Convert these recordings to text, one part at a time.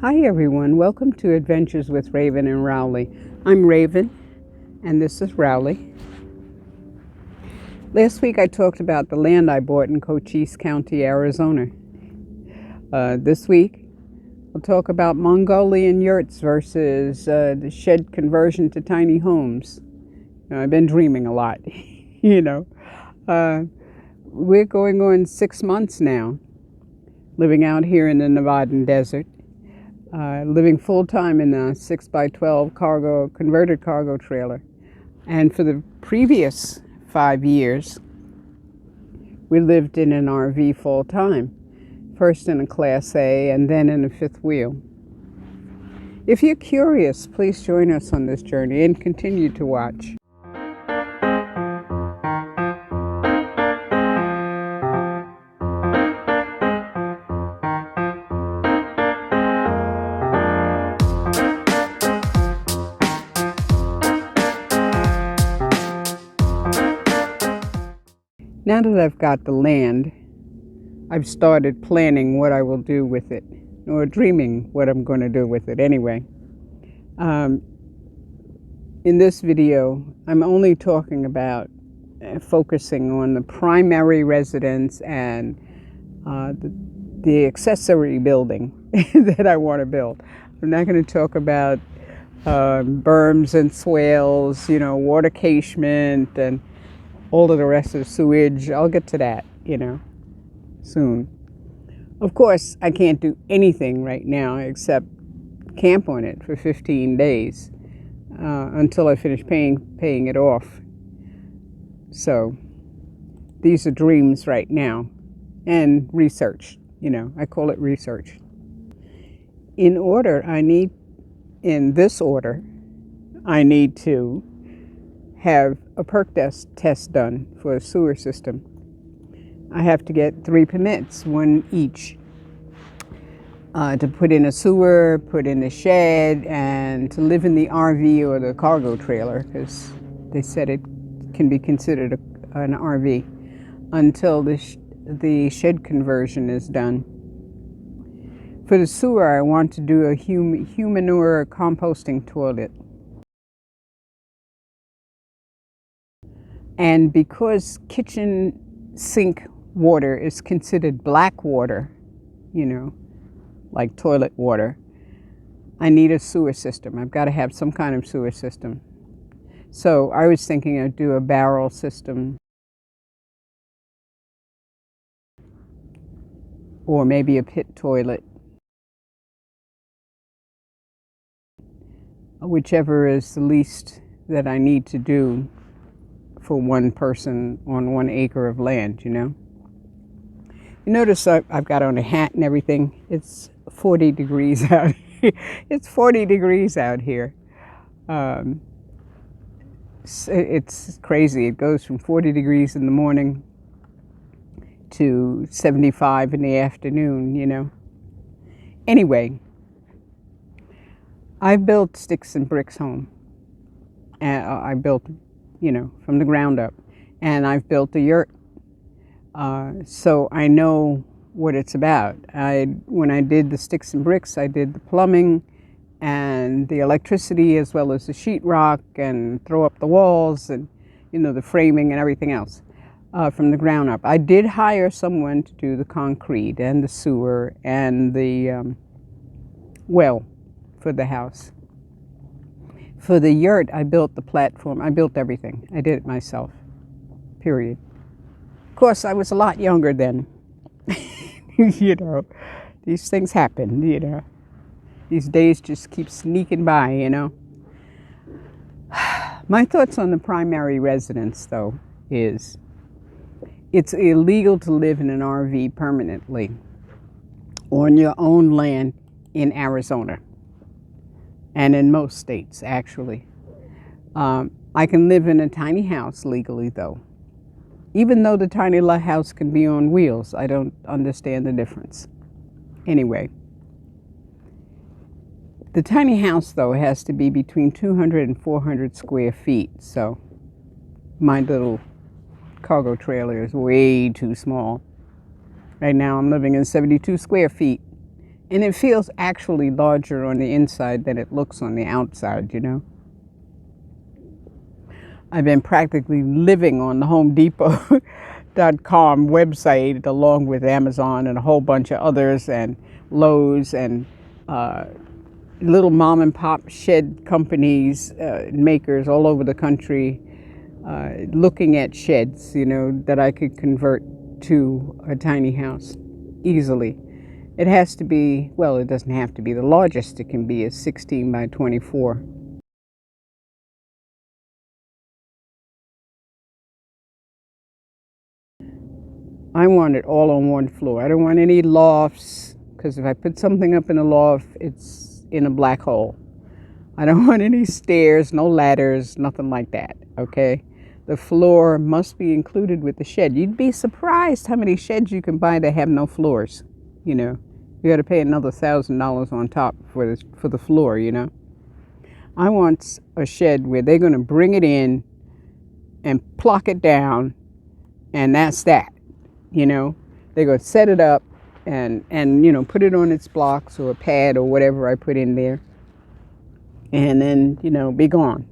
Hi everyone, welcome to Adventures with Raven and Rowley. I'm Raven and this is Rowley. Last week I talked about the land I bought in Cochise County, Arizona. This week I'll talk about Mongolian yurts versus the shed conversion to tiny homes. I've been dreaming a lot, We're going on 6 months now, living out here in the Nevadan desert. Living full-time in a 6x12 converted cargo trailer. And for the previous 5 years, we lived in an RV full-time. First in a Class A and then in a fifth wheel. If you're curious, please join us on this journey and continue to watch. Now that I've got the land, I've started planning what I will do with it, or dreaming what I'm going to do with it anyway. In this video, I'm only talking about focusing on the primary residence and the accessory building that I want to build. I'm not going to talk about berms and swales, water casement and all of the rest of the sewage. I'll get to that, soon. Of course, I can't do anything right now except camp on it for 15 days until I finish paying it off. So these are dreams right now and research, I call it research. In this order, I need to have a perk test done for a sewer system. I have to get 3 permits, one each, to put in a sewer, put in a shed, and to live in the RV or the cargo trailer, because they said it can be considered an RV until the shed conversion is done. For the sewer, I want to do a 𝗪𝗓𝗔 composting toilet. And because kitchen sink water is considered black water, like toilet water, I need a sewer system. I've got to have some kind of sewer system. So I was thinking I'd do a barrel system, or maybe a pit toilet, whichever is the least that I need to do for one person on 1 acre of land, You notice I've got on a hat and everything. It's 40 degrees out. It's 40 degrees out here. It's crazy. It goes from 40 degrees in the morning to 75 in the afternoon, Anyway, I've built sticks and bricks home. I built from the ground up. And I've built a yurt. So I know what it's about. When I did the sticks and bricks, I did the plumbing and the electricity, as well as the sheetrock and throw up the walls and, the framing and everything else from the ground up. I did hire someone to do the concrete and the sewer and the well for the house. For the yurt, I built the platform. I built everything. I did it myself, period. Of course, I was a lot younger then. These things happen, These days just keep sneaking by, My thoughts on the primary residence, though, is it's illegal to live in an RV permanently on your own land in Arizona. And in most states, actually. I can live in a tiny house legally, though. Even though the tiny house can be on wheels, I don't understand the difference. Anyway, the tiny house, though, has to be between 200 and 400 square feet. So my little cargo trailer is way too small. Right now I'm living in 72 square feet. And it feels actually larger on the inside than it looks on the outside, you know. I've been practically living on the HomeDepot.com website, along with Amazon and a whole bunch of others, and Lowe's, and little mom and pop shed companies, makers all over the country, looking at sheds, you know, that I could convert to a tiny house easily. It has to be, well, it doesn't have to be. The largest it can be is 16 by 24. I want it all on one floor. I don't want any lofts, because if I put something up in a loft, it's in a black hole. I don't want any stairs, no ladders, nothing like that, okay? The floor must be included with the shed. You'd be surprised how many sheds you can buy that have no floors, you know. You got to pay another $1,000 on top for the floor, you know. I want a shed where they're going to bring it in and plop it down, and that's that, you know. They're going to set it up and you know, put it on its blocks or a pad or whatever I put in there, and then, you know, be gone.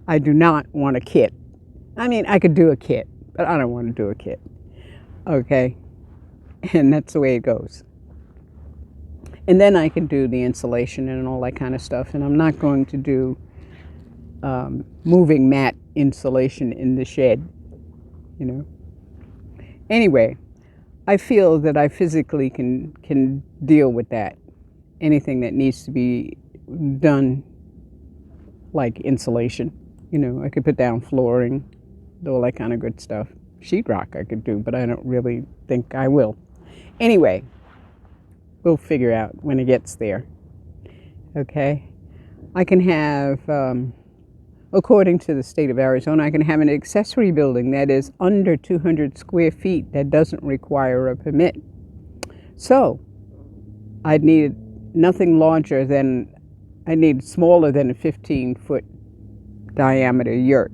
I do not want a kit. I mean, I could do a kit, but I don't want to do a kit, okay? And that's the way it goes. And then I can do the insulation and all that kind of stuff. And I'm not going to do moving mat insulation in the shed, you know. Anyway, I feel that I physically can deal with that. Anything that needs to be done, like insulation, you know, I could put down flooring, all that kind of good stuff. Sheetrock I could do, but I don't really think I will. Anyway, we'll figure out when it gets there, okay? I can have, according to the state of Arizona, I can have an accessory building that is under 200 square feet that doesn't require a permit. So I'd need nothing larger than, I need smaller than a 15-foot diameter yurt.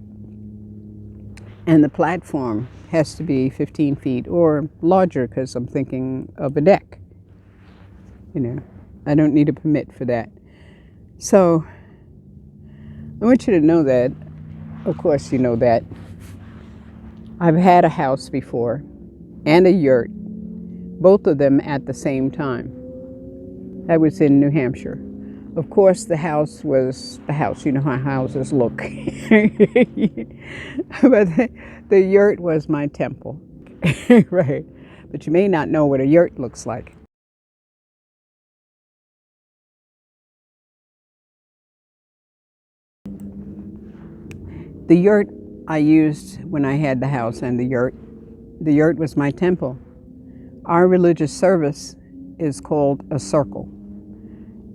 And the platform has to be 15 feet or larger, because I'm thinking of a deck. You know, I don't need a permit for that. So I want you to know that, of course you know that, I've had a house before and a yurt, both of them at the same time. That was in New Hampshire. Of course, the house was the house. You know how houses look. But the yurt was my temple. Right. But you may not know what a yurt looks like. The yurt I used when I had the house and the yurt was my temple. Our religious service is called a circle.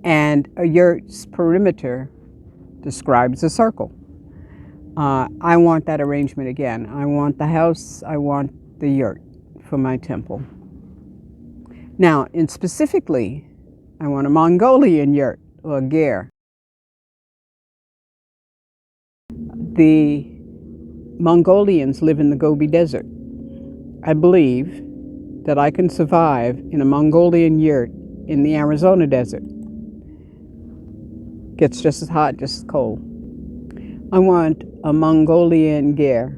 And a yurt's perimeter describes a circle. I want that arrangement again. I want the house, I want the yurt for my temple. Now, specifically, I want a Mongolian yurt, or 𝗏𝗏. The Mongolians live in the Gobi Desert. I believe that I can survive in a Mongolian yurt in the Arizona desert. Gets just as hot, just as cold. I want a Mongolian 𝗏𝗏,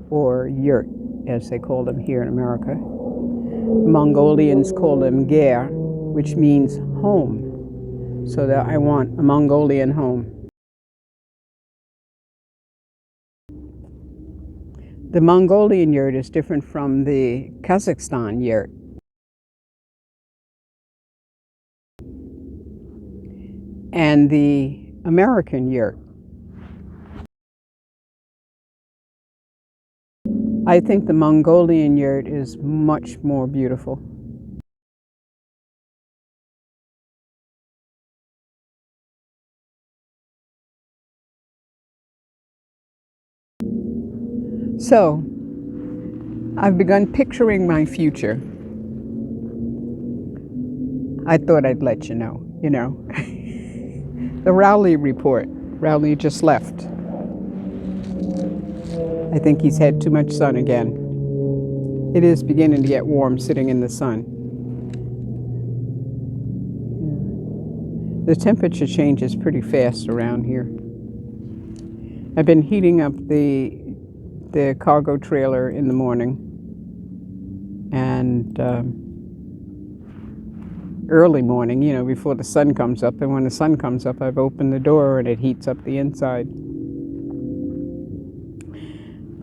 or yurt, as they call them here in America. The Mongolians call them 𝗏𝗏, which means home. So that I want a Mongolian home. The Mongolian yurt is different from the Kazakhstan yurt. And the American yurt. I think the Mongolian yurt is much more beautiful. So, I've begun picturing my future. I thought I'd let you know, The Rowley report. Rowley just left. I think he's had too much sun again. It is beginning to get warm sitting in the sun. The temperature changes pretty fast around here. I've been heating up the cargo trailer in the morning, and early morning, you know, before the sun comes up. And when the sun comes up, I've opened the door and it heats up the inside.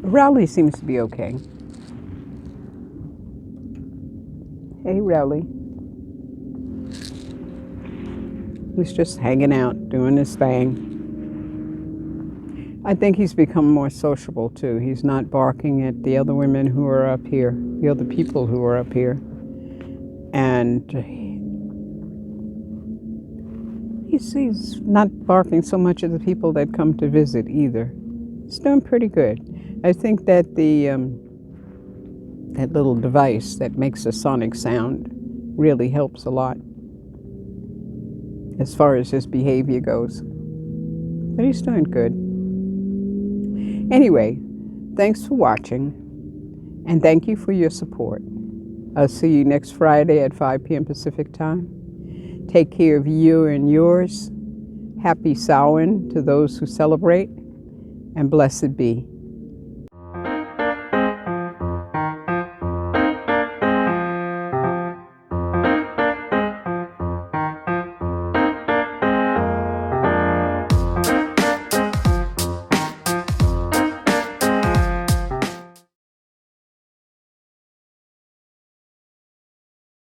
Rowley seems to be okay. Hey, Rowley. He's just hanging out, doing his thing. I think he's become more sociable too. He's not barking at the other women who are up here, the other people who are up here. And he's not barking so much at the people that come to visit either. He's doing pretty good. I think that that little device that makes a sonic sound really helps a lot as far as his behavior goes. But he's doing good. Anyway, thanks for watching, and thank you for your support. I'll see you next Friday at 5 p.m. Pacific time. Take care of you and yours. Happy Samhain to those who celebrate, and blessed be.